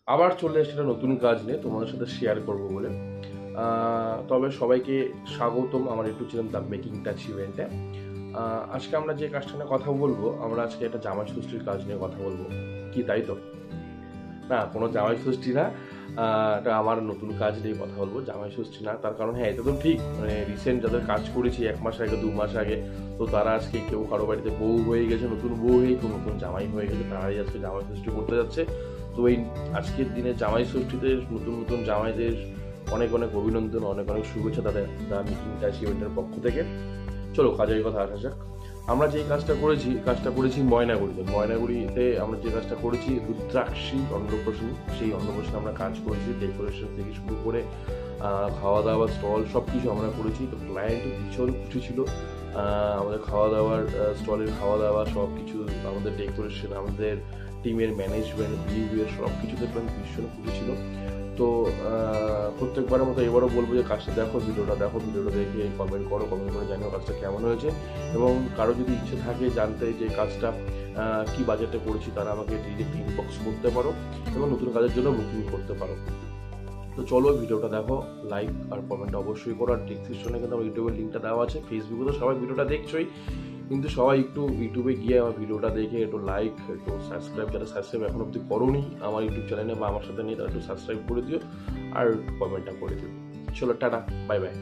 আবার চলে এসেছে একটা নতুন কাজ নিয়ে তোমাদের সাথে শেয়ার করবো বলে। তবে সবাইকে স্বাগতম আমার YouTube channel the making touch ইভেন্টে। আজকে আমরা যে কাজটা নিয়ে কথা বলবো, আমরা আজকে একটা জামাই ষষ্ঠীর কাজ নিয়ে কথা বলবো। কি তাই তো? না, কোনো জামাই ষষ্ঠী না, এটা আমার নতুন কাজ নিয়ে কথা বলবো। জামাই ষষ্ঠী না, তার কারণ হ্যাঁ, এটা তো ঠিক, মানে রিসেন্ট যাদের কাজ করেছি 1 মাস আগে 2 মাস আগে, তো তারা আজকে কেউ কারো বাড়িতে বউ হয়ে গেছে, নতুন বউ হয়ে কেউ নতুন জামাই হয়ে গেছে, তারাই আজকে জামাই ষষ্ঠী করতে যাচ্ছে। তো এই আজকের দিনে জামাই ষষ্ঠীতে নতুন নতুন জামাইদের অনেক অনেক অভিনন্দন, অনেক অনেক শুভেচ্ছা তাদের দ্য মেকিং টাচ ইভেন্টের পক্ষ থেকে। চলো কাজের কথা আসা যাক। আমরা যে কাজটা করেছি ময়নাগুড়িতে আমরা যে কাজটা করেছি রুদ্রাক্ষী অন্নপ্রাশন। সেই অন্নপ্রাশনে আমরা কাজ করেছি, ডেকোরেশন থেকে শুরু করে খাওয়া দাওয়া স্টল সব কিছু আমরা করেছি। তো ক্লায়েন্টও ভীষণ খুশি ছিল। আমাদের খাওয়া দাওয়ার স্টলের খাওয়া দাওয়া সব কিছু, আমাদের ডেকোরেশন, আমাদের টিমের ম্যানেজমেন্ট, বিহেভিয়ার সব কিছুতে ক্লায়েন্ট ভীষণ খুশি ছিল। তো প্রত্যেকবারের মতো এবারও বলবো যে কাজটা দেখো, ভিডিওটা দেখে কমেন্ট করে জানিও কাজটা কেমন হয়েছে। এবং কারো যদি ইচ্ছে থাকে জানতে যে কাজটা কি বাজেটে করেছি, তারা আমাকে ডিরেক্ট ইনবক্স করতে পারো এবং নতুন কাজের জন্য বুকিং করতে পারো। তো চলো ভিডিওটা দেখো, লাইক আর কমেন্ট অবশ্যই করো। আর ডিসক্রিপশনে কিন্তু আমার ইউটিউবের লিঙ্কটা দেওয়া আছে। ফেসবুকে তো সবাই ভিডিওটা দেখছোই, কিন্তু সবাই একটু ইউটিউবে গিয়ে আমার ভিডিওটা দেখে একটু লাইক, একটু সাবস্ক্রাইব, যারা সাবস্ক্রাইব এখন অব্দি করোনি আমার ইউটিউব চ্যানেলে বা আমার সাথে নিয়ে, তারা একটু সাবস্ক্রাইব করে দিও আর কমেন্টটা করে দিও। চলো টাটা, বাই বাই।